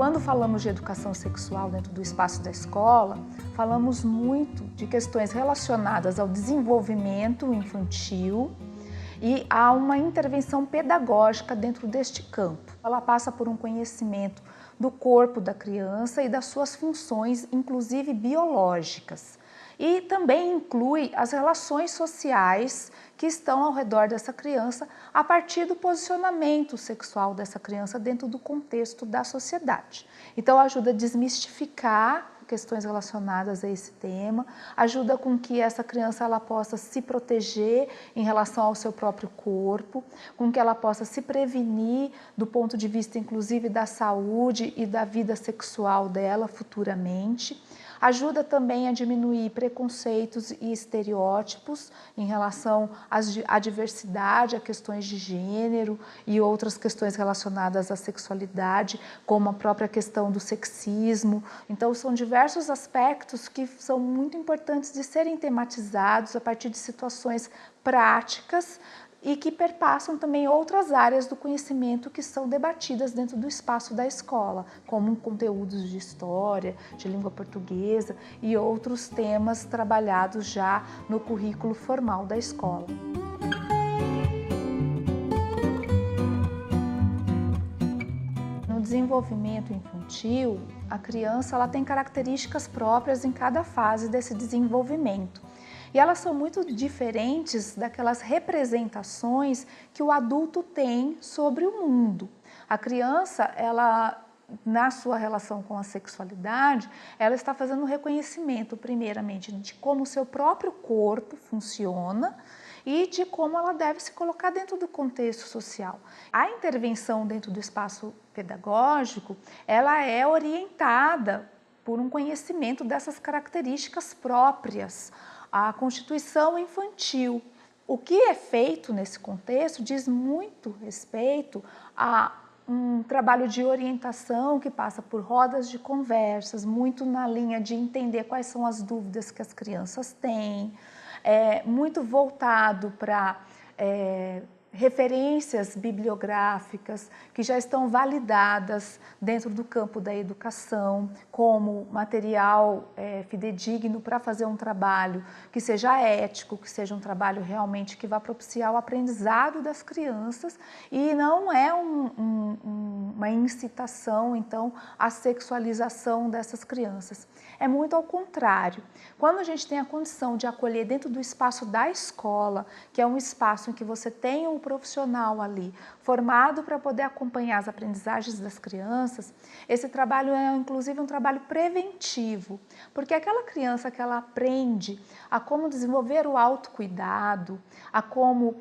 Quando falamos de educação sexual dentro do espaço da escola, falamos muito de questões relacionadas ao desenvolvimento infantil e há uma intervenção pedagógica dentro deste campo. Ela passa por um conhecimento do corpo da criança e das suas funções, inclusive biológicas. E também inclui as relações sociais que estão ao redor dessa criança a partir do posicionamento sexual dessa criança dentro do contexto da sociedade. Então ajuda a desmistificar questões relacionadas a esse tema, ajuda com que essa criança ela possa se proteger em relação ao seu próprio corpo, com que ela possa se prevenir do ponto de vista inclusive da saúde e da vida sexual dela futuramente. Ajuda também a diminuir preconceitos e estereótipos em relação à diversidade, a questões de gênero e outras questões relacionadas à sexualidade, como a própria questão do sexismo. Então, são diversos aspectos que são muito importantes de serem tematizados a partir de situações práticas e que perpassam também outras áreas do conhecimento que são debatidas dentro do espaço da escola, como conteúdos de história, de língua portuguesa e outros temas trabalhados já no currículo formal da escola. No desenvolvimento infantil, a criança ela tem características próprias em cada fase desse desenvolvimento. E elas são muito diferentes daquelas representações que o adulto tem sobre o mundo. A criança, ela, na sua relação com a sexualidade, ela está fazendo um reconhecimento, primeiramente, de como o seu próprio corpo funciona e de como ela deve se colocar dentro do contexto social. A intervenção dentro do espaço pedagógico, ela é orientada por um conhecimento dessas características próprias. A constituição infantil. O que é feito nesse contexto diz muito respeito a um trabalho de orientação que passa por rodas de conversas, muito na linha de entender quais são as dúvidas que as crianças têm, muito voltado para referências bibliográficas que já estão validadas dentro do campo da educação como material fidedigno para fazer um trabalho que seja ético, que seja um trabalho realmente que vá propiciar o aprendizado das crianças e não é uma incitação, então, à sexualização dessas crianças. É muito ao contrário. Quando a gente tem a condição de acolher dentro do espaço da escola, que é um espaço em que você tem um profissional ali formado para poder acompanhar as aprendizagens das crianças, esse trabalho é inclusive um trabalho preventivo, porque aquela criança que ela aprende a como desenvolver o autocuidado, a como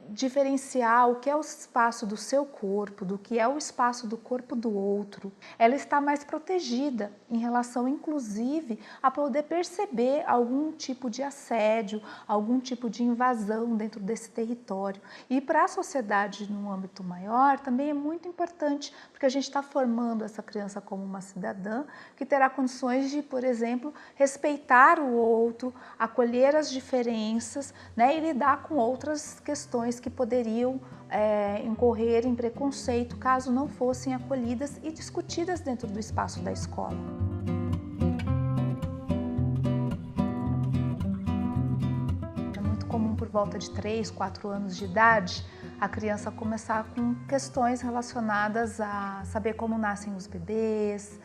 diferenciar o que é o espaço do seu corpo, do que é o espaço do corpo do outro, ela está mais protegida em relação, inclusive, a poder perceber algum tipo de assédio, algum tipo de invasão dentro desse território. E para a sociedade, num âmbito maior, também é muito importante, porque a gente está formando essa criança como uma cidadã que terá condições de, por exemplo, respeitar o outro, acolher as diferenças, né, e lidar com outras questões que poderiam incorrer em preconceito caso não fossem acolhidas e discutidas dentro do espaço da escola. É muito comum por volta de 3, 4 anos de idade a criança começar com questões relacionadas a saber como nascem os bebês,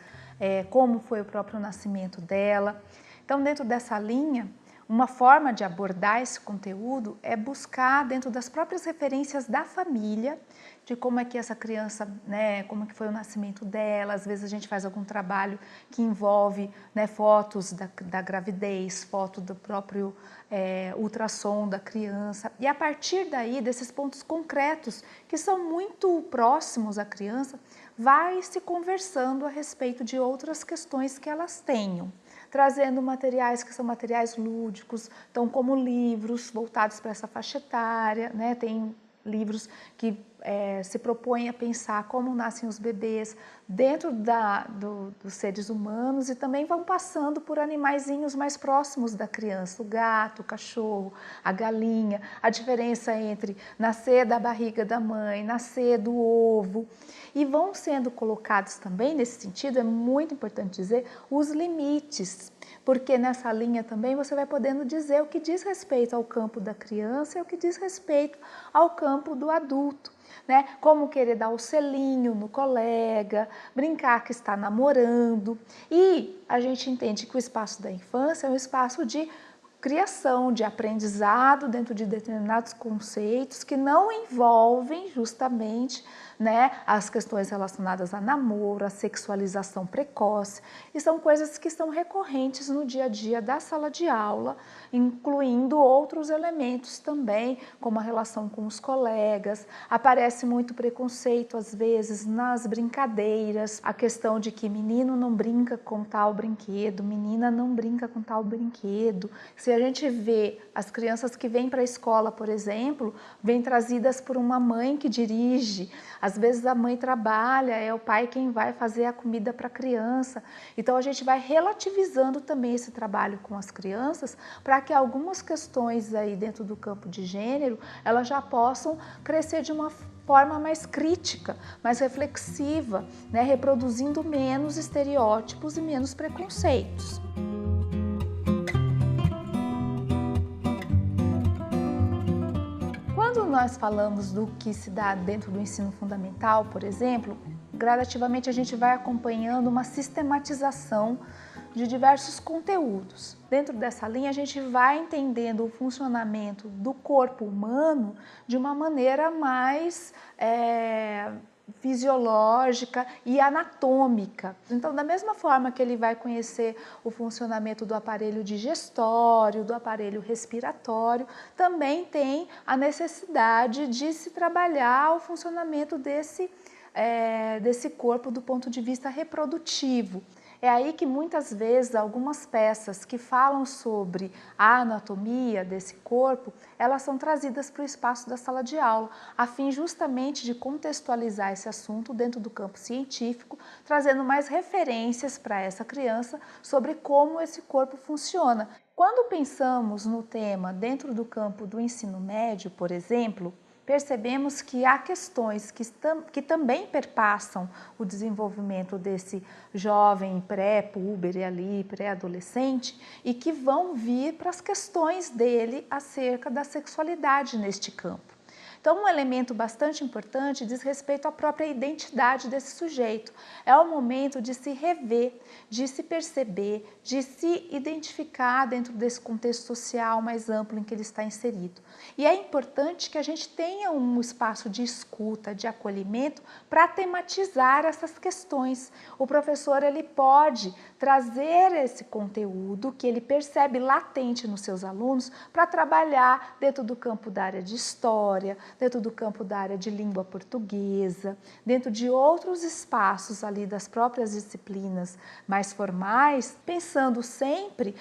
como foi o próprio nascimento dela. Então, dentro dessa linha, uma forma de abordar esse conteúdo é buscar dentro das próprias referências da família, de como é que essa criança, né, como é que foi o nascimento dela. Às vezes a gente faz algum trabalho que envolve, né, fotos da gravidez, foto do próprio ultrassom da criança. E a partir daí, desses pontos concretos, que são muito próximos à criança, vai se conversando a respeito de outras questões que elas tenham, trazendo materiais que são materiais lúdicos, então como livros voltados para essa faixa etária, né? Tem livros que se propõem a pensar como nascem os bebês dentro dos seres humanos e também vão passando por animaizinhos mais próximos da criança, o gato, o cachorro, a galinha, a diferença entre nascer da barriga da mãe, nascer do ovo. E vão sendo colocados também, nesse sentido, é muito importante dizer, os limites, porque nessa linha também você vai podendo dizer o que diz respeito ao campo da criança e o que diz respeito ao campo do adulto. Né? Como querer dar o selinho no colega, brincar que está namorando. E a gente entende que o espaço da infância é um espaço de criação, de aprendizado dentro de determinados conceitos que não envolvem justamente, né, as questões relacionadas a namoro, a sexualização precoce, e são coisas que são recorrentes no dia a dia da sala de aula, incluindo outros elementos também, como a relação com os colegas. Aparece muito preconceito às vezes nas brincadeiras, a questão de que menino não brinca com tal brinquedo, menina não brinca com tal brinquedo. Se a gente vê as crianças que vêm para a escola, por exemplo, vêm trazidas por uma mãe que dirige, às vezes a mãe trabalha, é o pai quem vai fazer a comida para a criança. Então a gente vai relativizando também esse trabalho com as crianças para que algumas questões aí dentro do campo de gênero, elas já possam crescer de uma forma mais crítica, mais reflexiva, né? Reproduzindo menos estereótipos e menos preconceitos. Quando nós falamos do que se dá dentro do ensino fundamental, por exemplo, gradativamente a gente vai acompanhando uma sistematização de diversos conteúdos. Dentro dessa linha, a gente vai entendendo o funcionamento do corpo humano de uma maneira mais fisiológica e anatômica. Então, da mesma forma que ele vai conhecer o funcionamento do aparelho digestório, do aparelho respiratório, também tem a necessidade de se trabalhar o funcionamento desse corpo do ponto de vista reprodutivo. É aí que muitas vezes algumas peças que falam sobre a anatomia desse corpo, elas são trazidas para o espaço da sala de aula, a fim justamente de contextualizar esse assunto dentro do campo científico, trazendo mais referências para essa criança sobre como esse corpo funciona. Quando pensamos no tema dentro do campo do ensino médio, por exemplo, percebemos que há questões que também perpassam o desenvolvimento desse jovem pré-púber e ali pré-adolescente e que vão vir para as questões dele acerca da sexualidade neste campo. Então, um elemento bastante importante diz respeito à própria identidade desse sujeito. É o momento de se rever, de se perceber, de se identificar dentro desse contexto social mais amplo em que ele está inserido. E é importante que a gente tenha um espaço de escuta, de acolhimento, para tematizar essas questões. O professor ele pode trazer esse conteúdo que ele percebe latente nos seus alunos para trabalhar dentro do campo da área de história, dentro do campo da área de língua portuguesa, dentro de outros espaços ali das próprias disciplinas mais formais, pensando sempre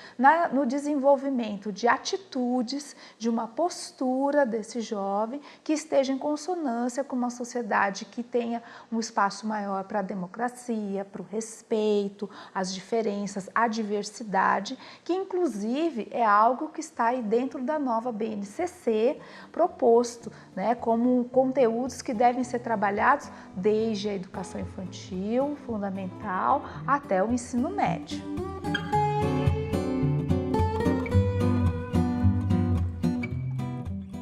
no desenvolvimento de atitudes, de uma postura desse jovem que esteja em consonância com uma sociedade que tenha um espaço maior para a democracia, para o respeito, as diferenças, a diversidade, que inclusive é algo que está aí dentro da nova BNCC proposto, né, como conteúdos que devem ser trabalhados desde a educação infantil, fundamental, até o ensino médio.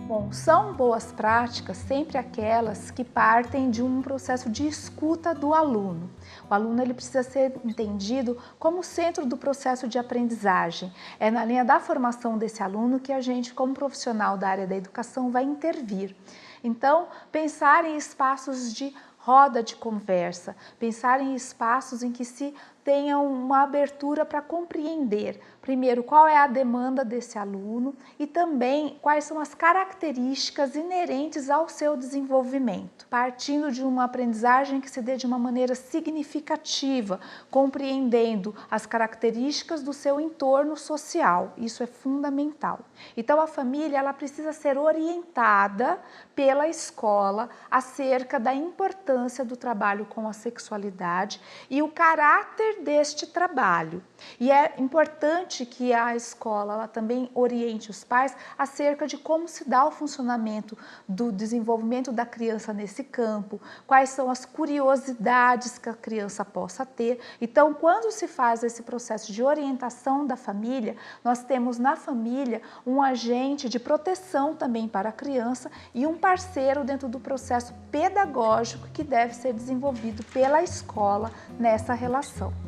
Bom, são boas práticas sempre aquelas que partem de um processo de escuta do aluno. O aluno ele precisa ser entendido como centro do processo de aprendizagem. É na linha da formação desse aluno que a gente, como profissional da área da educação, vai intervir. Então, pensar em espaços de roda de conversa, pensar em espaços em que se tenham uma abertura para compreender, primeiro, qual é a demanda desse aluno e também quais são as características inerentes ao seu desenvolvimento, partindo de uma aprendizagem que se dê de uma maneira significativa, compreendendo as características do seu entorno social. Isso é fundamental. Então, a família ela precisa ser orientada pela escola acerca da importância do trabalho com a sexualidade e o caráter deste trabalho. E é importante que a escola ela também oriente os pais acerca de como se dá o funcionamento do desenvolvimento da criança nesse campo, quais são as curiosidades que a criança possa ter. Então, quando se faz esse processo de orientação da família, nós temos na família um agente de proteção também para a criança e um parceiro dentro do processo pedagógico que deve ser desenvolvido pela escola nessa relação.